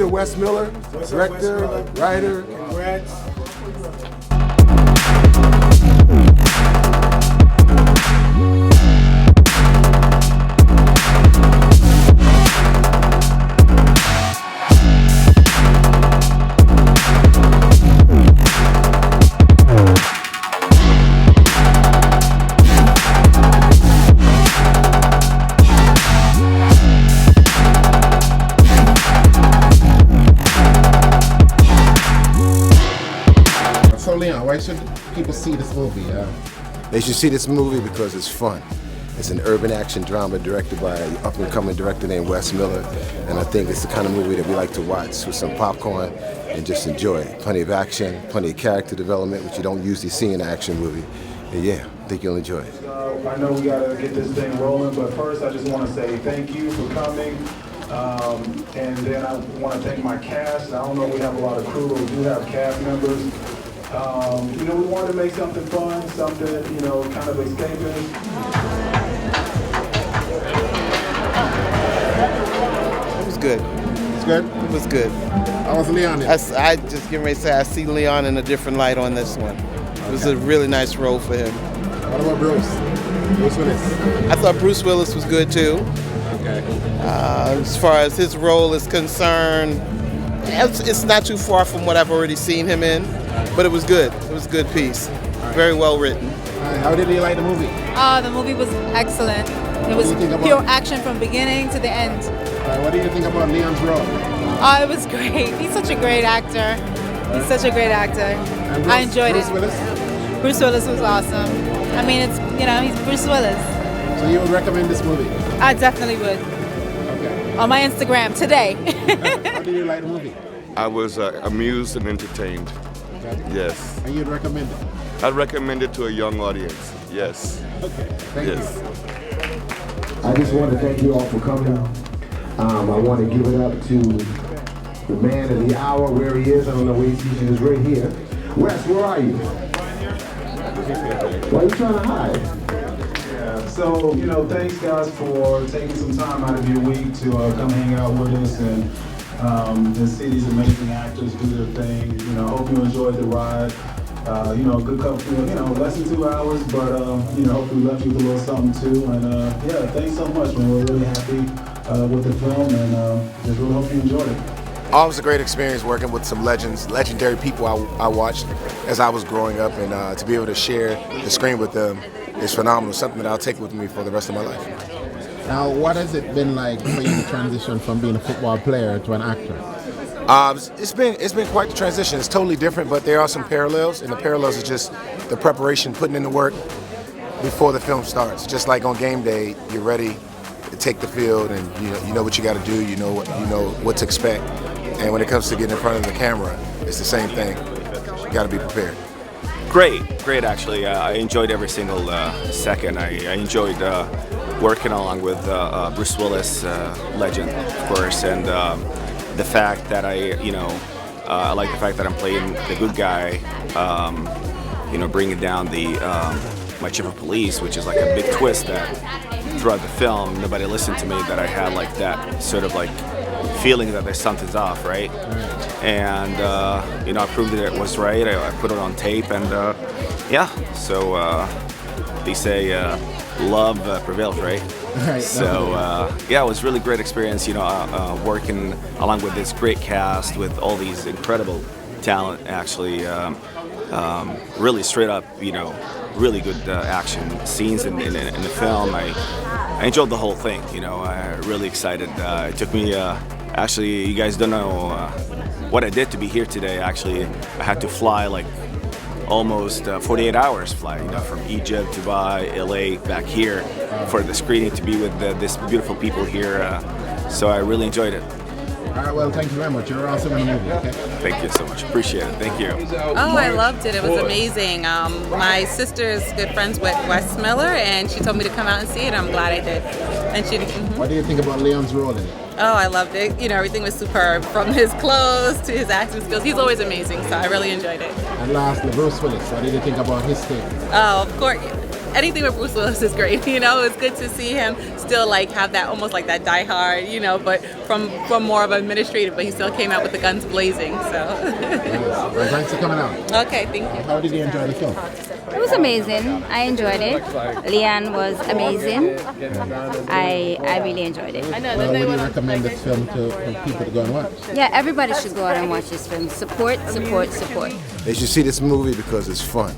director Wes Miller, director, writer. Congrats. So Leon, why should people see this movie? They should see this movie because it's fun. It's an urban action drama directed by an up-and-coming director named Wes Miller, and I think it's the kind of movie that we like to watch with some popcorn and just enjoy it. Plenty of action, plenty of character development, which you don't usually see in an action movie. And yeah, I think you'll enjoy it. I know we gotta get this thing rolling, but first I just want to say thank you for coming. And then I want to thank my cast. I don't know if we have a lot of crew, but we do have cast members. We wanted to make something fun, something, kind of escapist. It was good. It's good? It was good. How was Leon in? I just getting ready to say I see Leon in a different light on this one. It was a really nice role for him. What about Bruce? Bruce Willis? I thought Bruce Willis was good too. Okay. As far as his role is concerned, it's not too far from what I've already seen him in, but it was good. It was a good piece. Very well written. How did you like the movie? The movie was excellent. It was pure action from beginning to the end. What do you think about Leon's role? It was great. He's such a great actor. He's such a great actor. I enjoyed Bruce it. Willis? Bruce Willis was awesome. I mean, he's Bruce Willis. So you would recommend this movie? I definitely would. Okay. On my Instagram today. How did you like the movie? I was amused and entertained. Okay. Yes. And you'd recommend it? I'd recommend it to a young audience. Yes. Okay. Thank you. I just want to thank you all for coming. I want to give it up to the man of the hour, where he is. I don't know where he's right here. Wes, where are you? Why are you trying to hide? Yeah, so, thanks guys for taking some time out of your week to come hang out with us and see these amazing actors do their thing. Hope you enjoyed the ride. Good couple, less than 2 hours, but, hopefully we left you with a little something too. And, thanks so much, man. We're really happy with the film, and just really hope you enjoyed it. Oh, it was a great experience working with some legendary people I watched as I was growing up, and to be able to share the screen with them is phenomenal, something that I'll take with me for the rest of my life. Now, what has it been like for you to transition from being a football player to an actor? It's been quite the transition. It's totally different, but there are some parallels, and the parallels are just the preparation, putting in the work before the film starts. Just like on game day, you're ready to take the field, and you know what you got to do. You know what to expect. And when it comes to getting in front of the camera, it's the same thing. You got to be prepared. Great actually. I enjoyed every single second. I enjoyed working along with Bruce Willis, legend, of course, and the fact that I like the fact that I'm playing the good guy, bringing down my chief of police, which is like a big twist that throughout the film nobody listened to me, that I had like that sort of like feeling that there's something's off, right? And I proved that it was right. I put it on tape, and so they say love prevails, right? So it was really great experience, working along with this great cast with all these incredible talent, actually really straight up, really good action scenes in the film. I enjoyed the whole thing, really excited. It took me, actually, you guys don't know what I did to be here today. Actually, I had to fly like almost 48 hours flying, from Egypt, Dubai, LA, back here for the screening, to be with this beautiful people here. So I really enjoyed it. All right, well, thank you very much. You're awesome in the movie, okay? Thank you so much. Appreciate it. Thank you. Oh, I loved it. It was amazing. My sister's good friends with Wes Miller, and she told me to come out and see it. I'm glad I did. And she. What do you think about Leon's role in it? Oh, I loved it. Everything was superb, from his clothes to his acting skills. He's always amazing, so I really enjoyed it. And lastly, Bruce Willis. What did you think about his take? Oh, of course. anything with Bruce Willis is great. You know, it's good to see him still like have that almost like that Die Hard, you know, but from more of administrative, but he still came out with the guns blazing. So. Well, thanks for coming out. Okay, thank you. How did you enjoy the film? It was amazing. I enjoyed it. Leanne was amazing. I really enjoyed it. Well, would you recommend this film to people to go and watch? Yeah, everybody should go out and watch this film. Support, support, support. They should see this movie because it's fun.